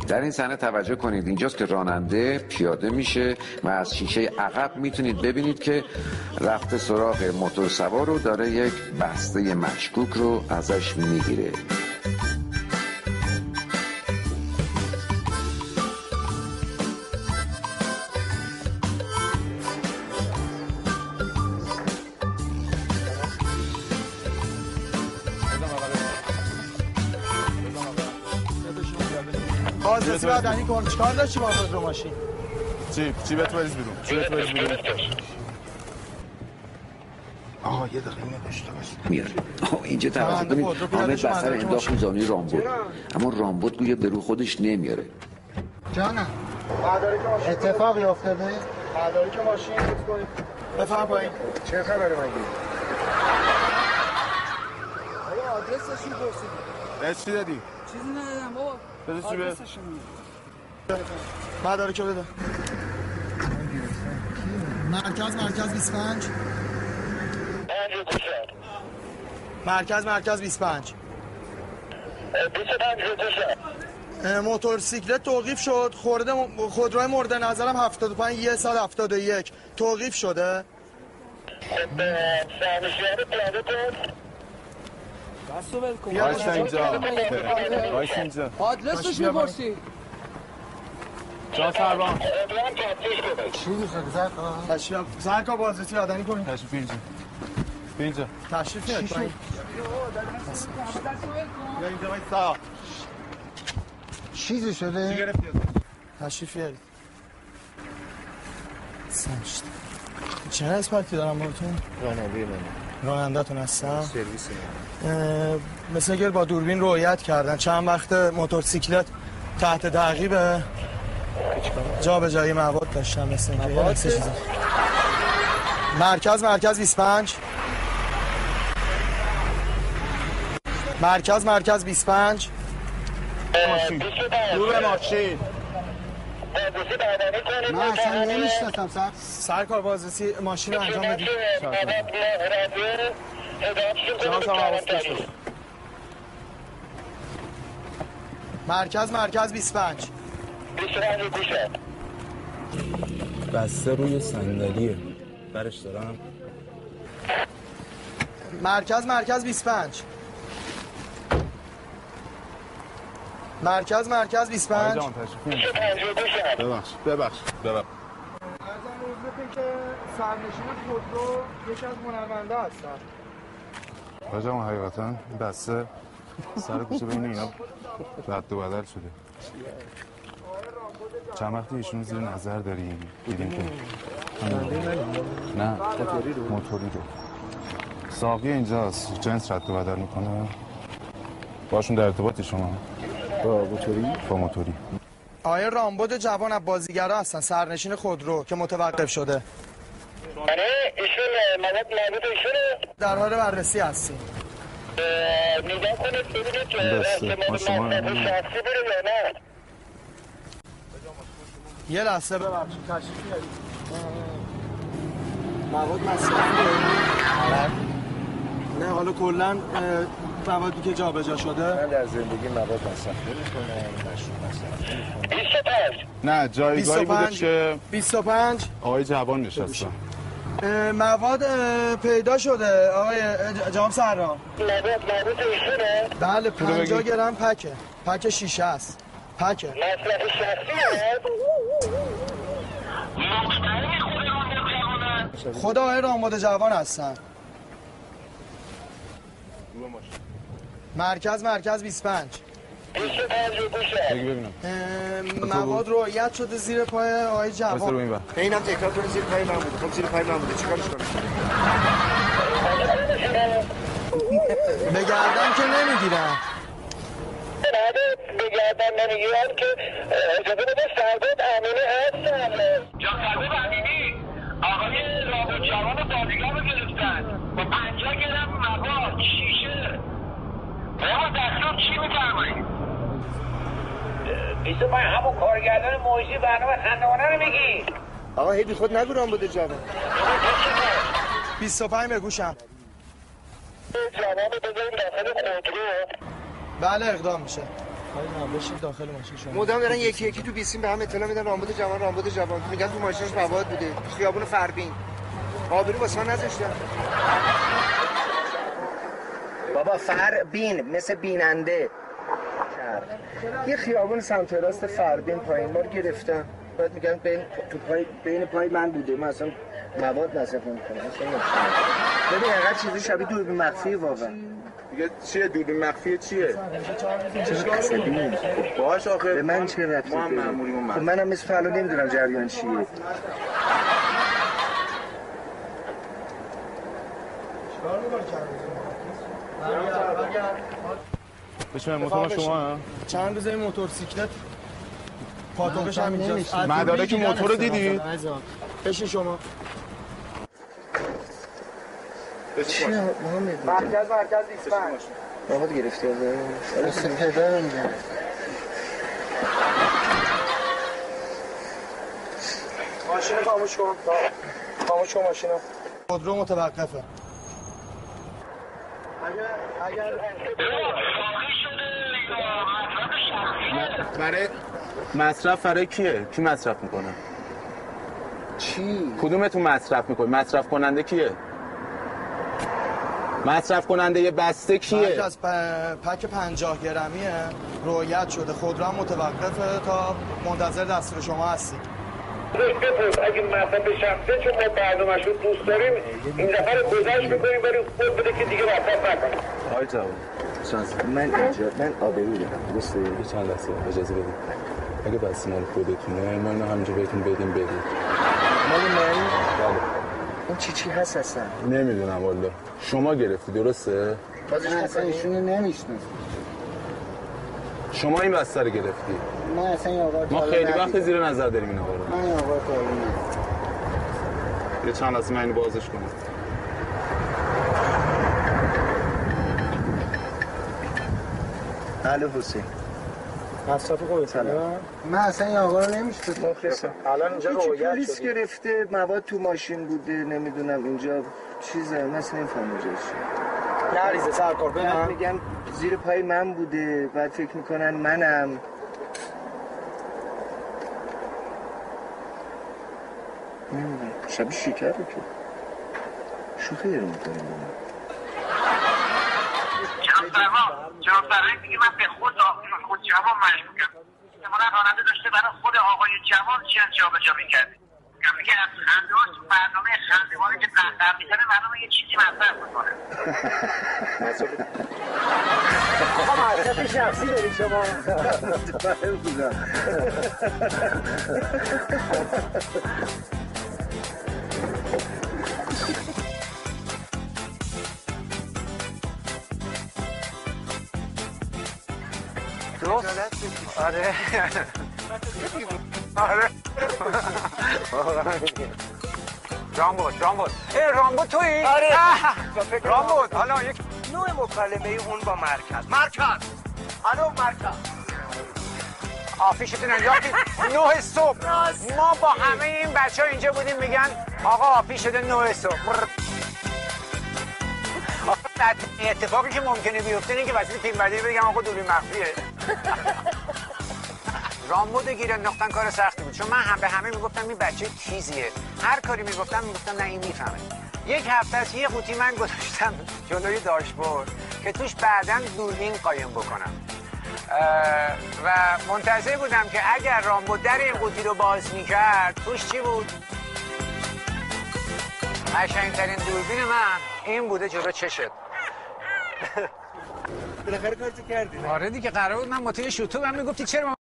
در این صحنه توجه کنید، اینجاست که راننده پیاده میشه و از شیشه عقب میتونید ببینید که رفته سراغ موتور سوار رو، داره یک بسته مشکوک رو ازش میگیره. بازرسی بدنی کن. چیکار داشتی با خود رو ماشین؟ جیبت بریز بیرون. آها یه دقیقه اینو داشته باش. میاره. اینجا توجه کنید، حامد بسر انداخت رو زانوی رامبد، اما رامبد گویا به رو خودش نمیاره. جانم اتفاقی افتاده؟ مدارک ماشین چیز کنید. بفهم پایین. چه خبره مگه؟ آیا آدرسش رو پرسیدی؟ چی دادی؟ چیزی ندادم بابا. بده چی بده؟ مدارک رو بده. مرکز 25. مرکز 25. موتورسیکلت توقیف شد، خودروی مورد نظرم 75 1 سال 71 توقیف شده. دستو ول کن. وایس اینجا. آدرسش میپرسی؟ جا سربان. چی میخواد؟ سرکار بازرسی بدنی کنید. تشریف اینجا. تشریف نیاد پایین. یا اینجا وایسا. چیزی شده؟ چی گرفتی؟ تشریف بیارید. سمشت. چه اسپارتی دارم باهاتون؟ راننده‌تون هستم. سرویس. مثل که با دوربین رؤیت کردن چند وقت موتورسیکلت تحت تعقیب جابجایی مواد داشتم. مثل اینکه چیزا. مرکز 25. مرکز 25. دور ماشین. من اصلا نمیشناسم سرکار بازرسی ماشین رو انجام بدید. مرکز 25. بسته روی صندلیه. برش دارم. مرکز 25. مرکز 25. ببخش. ارزم روزبه که سرنشین خودرو یکی از منونده هستن. آجام حقیقتا بسته سر کوچه بین اینا رد و بدل شده. چند وقتی ایشون زیر نظر داریم دیدیم که نه موتوری رو ساقی اینجاست، جنس رد و بدل میکنه. باشون در ارتباطی شما؟ با موتوری. آیا رامبد جوان از بازیگرا هستن، سرنشین خودرو که متوقف شده؟ آره ایشون مربوط ایشونه. در حال بررسی هستیم. نگاه کنید ببینید که مصرف شخصی بره یا نه. یه لحظه ببخشید تشریف بیارید. مواد مصرفی نه حالا کلا موادی که جابجا شده. من در زندگی مواد مصرف نمی‌کنم، مشروب مصرف نمی‌کنم. 25. نه جایگاهی بوده که 25 آقای جوان نشستن. مواد پیدا شده آقای جام سرا. مربوط ایشونه. بله 50 گرم پک شیشه است. پک مصرف شخصیه. خدا آقای رامبد جوان هستن. مرکز 25. مواد رؤیت شده زیر پای آقای جوان. اینم تکرار کنید زیر پای من بوده. خب زیر پای من بوده چیکارش کنم؟ به گردن که نمیگیرن. به گردن نمیگیرن که اجازه بده سرداد امینی هستن. جا سرداد امینی آقای رامبد جوان بازیگر رو گرفتن با 50 گرم مواد شیشه. بابا دستور چی میفرمایید؟ 25 همون کارگردان موجی برنامه خندوانه رو میگی؟ آقا هی بی خود نگو رامبد جوان. 25 بگوشم. جوان رو بذاریم داخل خودرو. بله اقدام میشه. نه بشید داخل ماشین شما. مدام دارن یکی یکی تو بیسیم به هم اطلاع میدن رامبد جوان میگن تو ماشینش مواد بوده خیابون فربین آبرو واسه من نذاشتن. بابا فربین مثل بیننده یه خیابون سمت راست فربین پایین ما گرفتن بعد میگن بین پای من بوده من اصلا مواد مصرف نمی‌کنم اصلا ببین اینقدر چیزی شبیه دوربین مخفی واقعا. دیگه چیه دوربین مخفی چیه؟ چرا عصبی؟ باهاش آخه به من چه ربطی ما هم داره؟ مأموریم خب منم مثل فعلا نمیدونم جریان چیه. بشین موتور شما چند روز این موتورسیکلت پاتوقش همینجاست. مدارک موتور رو دیدی؟ بشین شما. چیه محمد؟ مرکز ایسفند. مواد گرفتی ازش؟ پدر میگم. ماشین خاموش کن. خاموش کن ماشینو. خودرو متوقفه. اگر برای مصرف برای کیه؟ کی مصرف میکنه؟ چی؟ کدومتون مصرف میکنه؟ مصرف کننده کیه؟ مصرف کننده یه بسته کیه؟ از پک 50 گرمیه رویت شده خودرو هم متوقفه تا منتظر دستور شما هستید. بپرس اگه مصرف شخصه چون ما برنامه‌شو دوست داریم این دفعه رو گذشت میکنیم بریم خود بده که دیگه مصرف نکنیم. آقای جواد من آبرو دارم درسته؟ یه چند لحظه اجازه بدید. اگه بس مال خودتونه ما اینو همینجا بهتون بدیم برید. مال من؟ بله. اون چی هست اصلا؟ نمیدونم والا. شما گرفتی درسته؟ بازش اصلا ایشونو نمیشناسم. شما این بسته رو گرفتی. من اصلا این آقا ما خیلی وقت زیر نظر داریم این آقا رو. من این آقا کاری ندارم. یه چند لحظه من اینو بازش کنم. الو حسین. مصرف خودت من اصلا این آقا رو نمیشناسم. الان اینجا رویت پلیس گرفته مواد تو ماشین بوده نمیدونم اینجا چیزه مثلا نمیفهمم اینجا چیه. نریزه سرکار بعد میگن زیر پای من بوده بعد فکر میکنن منم. نمیدونم شبیه شکر رو که شوخی داره میکنه. جناب سرایی دیگه من به خود جوان مشکوکم. احتمالا راننده داشته برای خود آقای جوان چیز جابجا میکرده. میگه از خنده‌هاش برنامه خنده‌واری که قهقه میزنه برنامه یه چیزی مصرف میکنه. آقا مصرف شخصی داری شما؟ مطمئن بودم. آره آره رامبود ای رامبود تویی؟ آره رامبود حالا یک نوع مکالمه اون با مرکز الو مرکز آفیشتون اینجا 9 صبح ما با همه این بچه ها اینجا بودیم میگن آقا آفیش شده 9 صبح اتفاقی که ممکنه بیفته اینه که وسیله فیلمبرداری بگم آقا دوربین مخفیه. رامبد گیر انداختن کار سختی بود چون من هم به همه میگفتم این بچه تیزیه هر کاری میگفتم نه این میفهمه. یک هفته است یه قوطی من گذاشتم جلوی داشبورد که توش بعداً دوربین قایم بکنم و منتظر بودم که اگر رامبد در این قوطی رو باز میکرد توش چی بود؟ قشنگترین دوربین من این بوده جلو چشت. بالاخره کارتو کردی. آره دیگه قرار بود من مطیع شوتوب هم میگفتی چرا